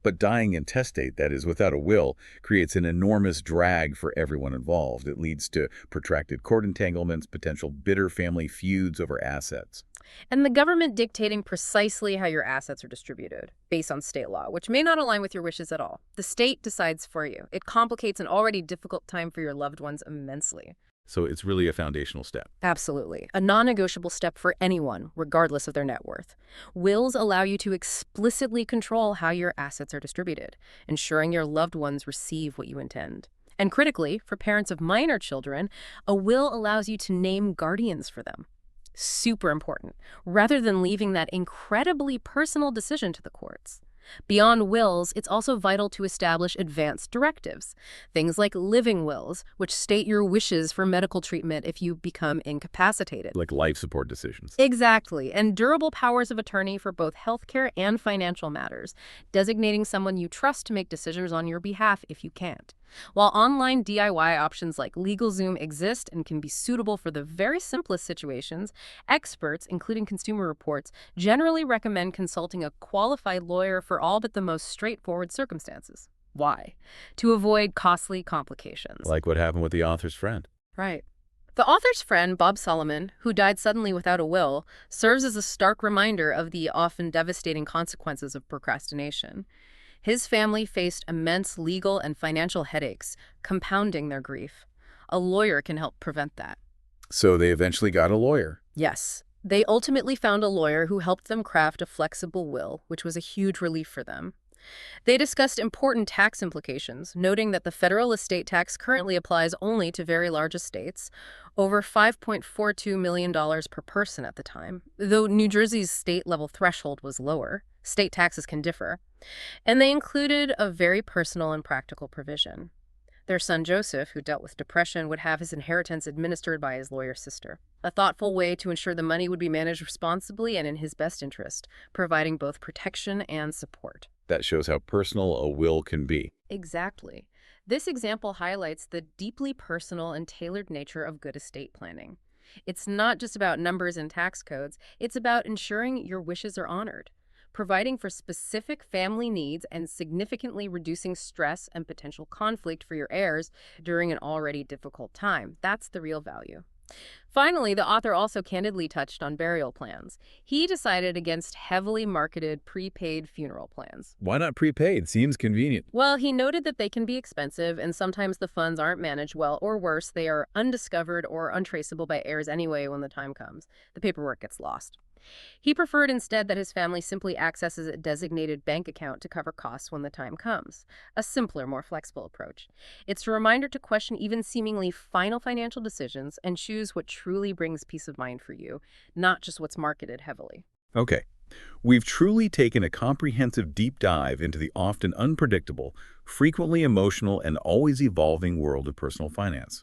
But dying intestate, that is, without a will, creates an enormous drag for everyone involved. It leads to protracted court entanglements, potential bitter family feuds over assets. And the government dictating precisely how your assets are distributed, based on state law, which may not align with your wishes at all. The state decides for you. It complicates an already difficult time for your loved ones immensely. So it's really a foundational step. Absolutely. A non-negotiable step for anyone, regardless of their net worth. Wills allow you to explicitly control how your assets are distributed, ensuring your loved ones receive what you intend. And critically, for parents of minor children, a will allows you to name guardians for them. Super important, rather than leaving that incredibly personal decision to the courts. Beyond wills, it's also vital to establish advanced directives. Things like living wills, which state your wishes for medical treatment if you become incapacitated. Like life support decisions. Exactly, and durable powers of attorney for both healthcare and financial matters, designating someone you trust to make decisions on your behalf if you can't. While online DIY options like LegalZoom exist and can be suitable for the very simplest situations, experts, including Consumer Reports, generally recommend consulting a qualified lawyer for all but the most straightforward circumstances. Why? To avoid costly complications. Like what happened with the author's friend. Right. The author's friend, Bob Solomon, who died suddenly without a will, serves as a stark reminder of the often devastating consequences of procrastination. His family faced immense legal and financial headaches, compounding their grief. A lawyer can help prevent that. So they eventually got a lawyer. Yes. They ultimately found a lawyer who helped them craft a flexible will, which was a huge relief for them. They discussed important tax implications, noting that the federal estate tax currently applies only to very large estates, over $5.42 million per person at the time, though New Jersey's state-level threshold was lower. State taxes can differ. And they included a very personal and practical provision. Their son Joseph, who dealt with depression, would have his inheritance administered by his lawyer sister. A thoughtful way to ensure the money would be managed responsibly and in his best interest, providing both protection and support. That shows how personal a will can be. Exactly. This example highlights the deeply personal and tailored nature of good estate planning. It's not just about numbers and tax codes, it's about ensuring your wishes are honored, providing for specific family needs and significantly reducing stress and potential conflict for your heirs during an already difficult time. That's the real value. Finally, the author also candidly touched on burial plans. He decided against heavily marketed prepaid funeral plans. Why not prepaid? Seems convenient. Well, he noted that they can be expensive and sometimes the funds aren't managed well, or worse, they are undiscovered or untraceable by heirs anyway when the time comes. The paperwork gets lost. He preferred instead that his family simply accesses a designated bank account to cover costs when the time comes. A simpler, more flexible approach. It's a reminder to question even seemingly final financial decisions and choose what truly brings peace of mind for you, not just what's marketed heavily. Okay. We've truly taken a comprehensive deep dive into the often unpredictable, frequently emotional, and always evolving world of personal finance,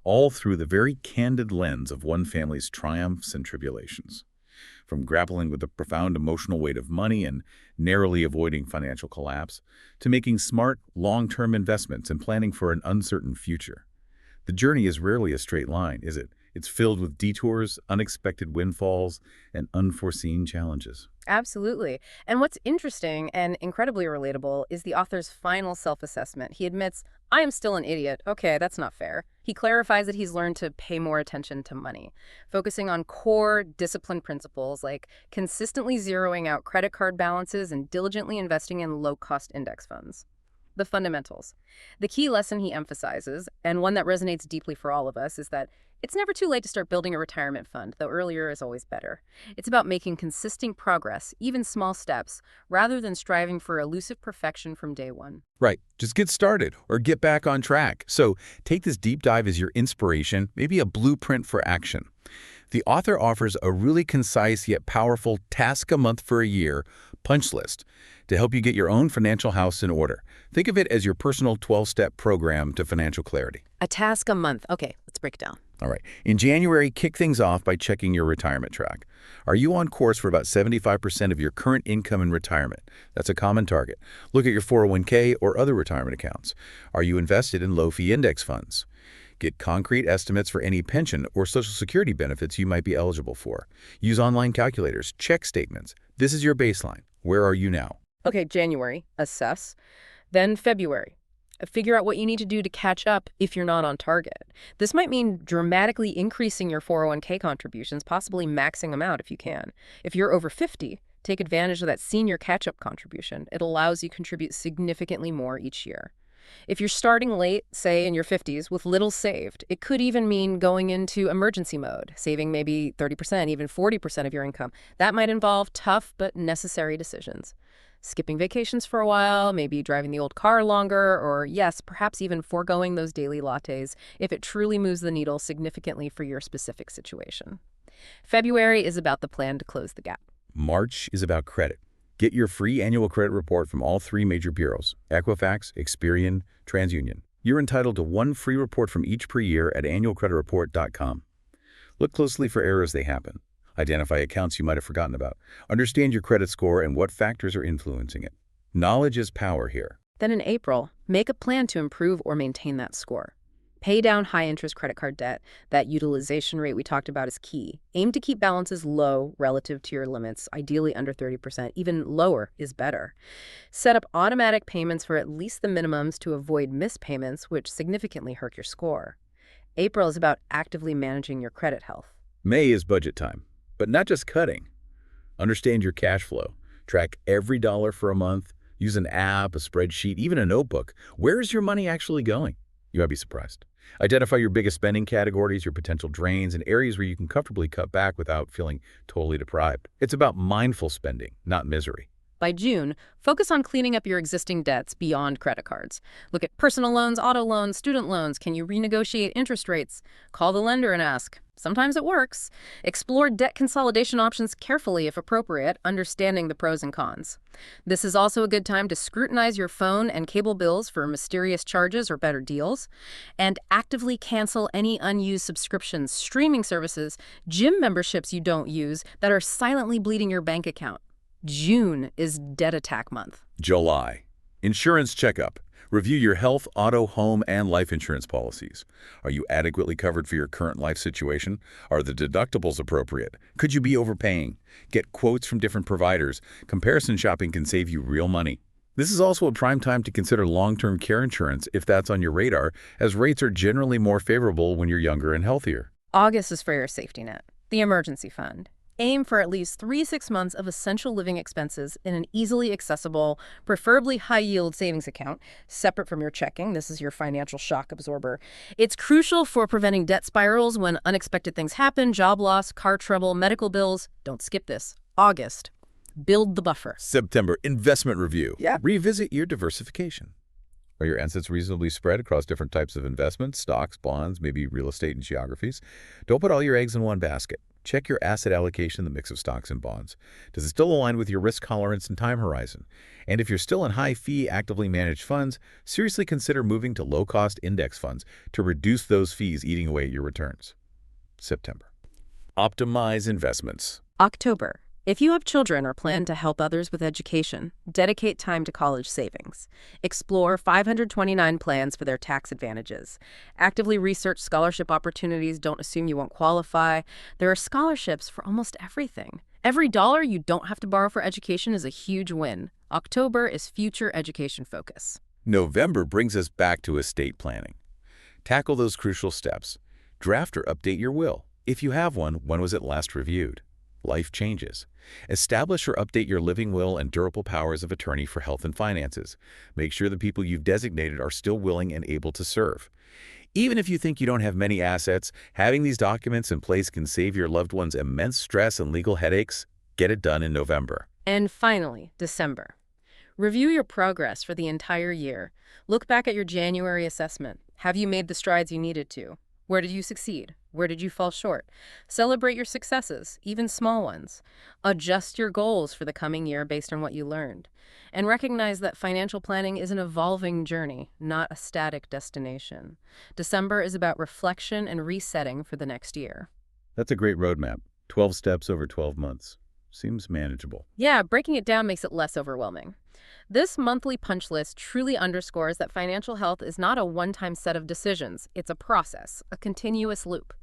all through the very candid lens of one family's triumphs and tribulations. From grappling with the profound emotional weight of money and narrowly avoiding financial collapse, to making smart, long-term investments and planning for an uncertain future. The journey is rarely a straight line, is it? It's filled with detours, unexpected windfalls, and unforeseen challenges. Absolutely. And what's interesting and incredibly relatable is the author's final self-assessment. He admits, I am still an idiot. Okay, that's not fair. He clarifies that he's learned to pay more attention to money, focusing on core discipline principles like consistently zeroing out credit card balances and diligently investing in low-cost index funds. The fundamentals. The key lesson he emphasizes, and one that resonates deeply for all of us, is that it's never too late to start building a retirement fund, though earlier is always better. It's about making consistent progress, even small steps, rather than striving for elusive perfection from day one. Right. Just get started or get back on track. So take this deep dive as your inspiration, maybe a blueprint for action. The author offers a really concise yet powerful task a month for a year punch list to help you get your own financial house in order. Think of it as your personal 12-step program to financial clarity. A task a month. Okay, let's break it down. All right. In January, kick things off by checking your retirement track. Are you on course for about 75% of your current income in retirement? That's a common target. Look at your 401k or other retirement accounts. Are you invested in low-fee index funds? Get concrete estimates for any pension or Social Security benefits you might be eligible for. Use online calculators, check statements. This is your baseline. Where are you now? Okay, January, assess. Then February. Figure out what you need to do to catch up if you're not on target. This might mean dramatically increasing your 401k contributions, possibly maxing them out if you can. If you're over 50, take advantage of that senior catch-up contribution. It allows you to contribute significantly more each year. If you're starting late, say in your 50s, with little saved, it could even mean going into emergency mode, saving maybe 30%, even 40% of your income. That might involve tough but necessary decisions. Skipping vacations for a while, maybe driving the old car longer, or yes, perhaps even foregoing those daily lattes if it truly moves the needle significantly for your specific situation. February is about the plan to close the gap. March is about credit. Get your free annual credit report from all three major bureaus, Equifax, Experian, TransUnion. You're entitled to one free report from each per year at annualcreditreport.com. Look closely for errors they happen. Identify accounts you might have forgotten about. Understand your credit score and what factors are influencing it. Knowledge is power here. Then in April, make a plan to improve or maintain that score. Pay down high-interest credit card debt. That utilization rate we talked about is key. Aim to keep balances low relative to your limits, ideally under 30%. Even lower is better. Set up automatic payments for at least the minimums to avoid missed payments, which significantly hurt your score. April is about actively managing your credit health. May is budget time, but not just cutting. Understand your cash flow. Track every dollar for a month. Use an app, a spreadsheet, even a notebook. Where is your money actually going? You might be surprised. Identify your biggest spending categories, your potential drains, and areas where you can comfortably cut back without feeling totally deprived. It's about mindful spending, not misery. By June, focus on cleaning up your existing debts beyond credit cards. Look at personal loans, auto loans, student loans. Can you renegotiate interest rates? Call the lender and ask. Sometimes it works. Explore debt consolidation options carefully if appropriate, understanding the pros and cons. This is also a good time to scrutinize your phone and cable bills for mysterious charges or better deals, and actively cancel any unused subscriptions, streaming services, gym memberships you don't use that are silently bleeding your bank account. June is debt attack month. July. Insurance checkup. Review your health, auto, home, and life insurance policies. Are you adequately covered for your current life situation? Are the deductibles appropriate? Could you be overpaying? Get quotes from different providers. Comparison shopping can save you real money. This is also a prime time to consider long-term care insurance if that's on your radar, as rates are generally more favorable when you're younger and healthier. August is for your safety net, the emergency fund. Aim for at least 3 to 6 months of essential living expenses in an easily accessible, preferably high-yield savings account, separate from your checking. This is your financial shock absorber. It's crucial for preventing debt spirals when unexpected things happen, job loss, car trouble, medical bills. Don't skip this. August. Build the buffer. September, investment review. Yeah. Revisit your diversification. Are your assets reasonably spread across different types of investments, stocks, bonds, maybe real estate and geographies? Don't put all your eggs in one basket. Check your asset allocation, the mix of stocks and bonds. Does it still align with your risk tolerance and time horizon? And if you're still in high-fee, actively managed funds, seriously consider moving to low-cost index funds to reduce those fees eating away at your returns. September. Optimize investments. October. If you have children or plan to help others with education, dedicate time to college savings. Explore 529 plans for their tax advantages. Actively research scholarship opportunities. Don't assume you won't qualify. There are scholarships for almost everything. Every dollar you don't have to borrow for education is a huge win. October is future education focus. November brings us back to estate planning. Tackle those crucial steps. Draft or update your will. If you have one, when was it last reviewed? Life changes. Establish or update your living will and durable powers of attorney for health and finances. Make sure the people you've designated are still willing and able to serve. Even if you think you don't have many assets, having these documents in place can save your loved ones immense stress and legal headaches. Get it done in November. And finally, December. Review your progress for the entire year. Look back at your January assessment. Have you made the strides you needed to? Where did you succeed? Where did you fall short? Celebrate your successes, even small ones. Adjust your goals for the coming year based on what you learned. And recognize that financial planning is an evolving journey, not a static destination. December is about reflection and resetting for the next year. That's a great roadmap. 12 steps over 12 months. Seems manageable. Yeah, breaking it down makes it less overwhelming. This monthly punch list truly underscores that financial health is not a one-time set of decisions. It's a process, a continuous loop.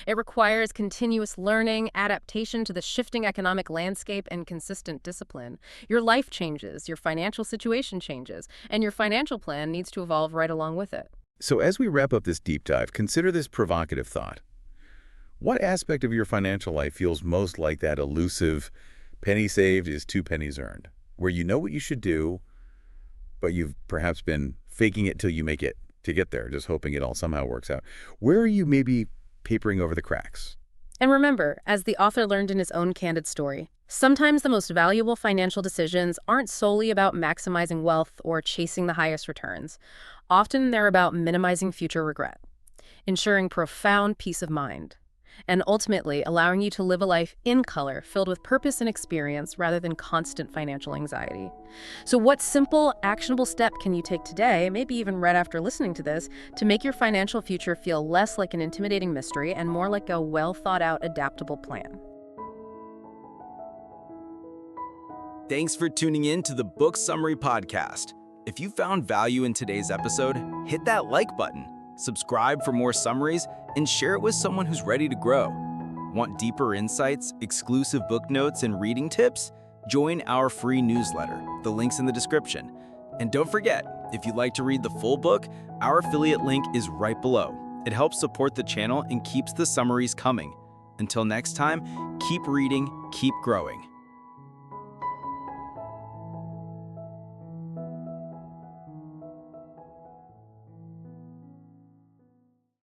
It requires continuous learning, adaptation to the shifting economic landscape, and consistent discipline. Your life changes, your financial situation changes, and your financial plan needs to evolve right along with it. So as we wrap up this deep dive, consider this provocative thought. What aspect of your financial life feels most like that elusive penny saved is 2 pennies earned, where you know what you should do, but you've perhaps been faking it till you make it to get there, just hoping it all somehow works out? Where are you maybe papering over the cracks? And remember, as the author learned in his own candid story, sometimes the most valuable financial decisions aren't solely about maximizing wealth or chasing the highest returns. Often they're about minimizing future regret, ensuring profound peace of mind, and ultimately allowing you to live a life in color, filled with purpose and experience rather than constant financial anxiety. So what simple, actionable step can you take today, maybe even right after listening to this, to make your financial future feel less like an intimidating mystery and more like a well-thought-out, adaptable plan? Thanks for tuning in to the Book Summary Podcast. If you found value in today's episode, hit that like button, subscribe for more summaries, and share it with someone who's ready to grow. Want deeper insights, exclusive book notes, and reading tips? Join our free newsletter. The link's in the description. And don't forget, if you'd like to read the full book, our affiliate link is right below. It helps support the channel and keeps the summaries coming. Until next time, keep reading, keep growing.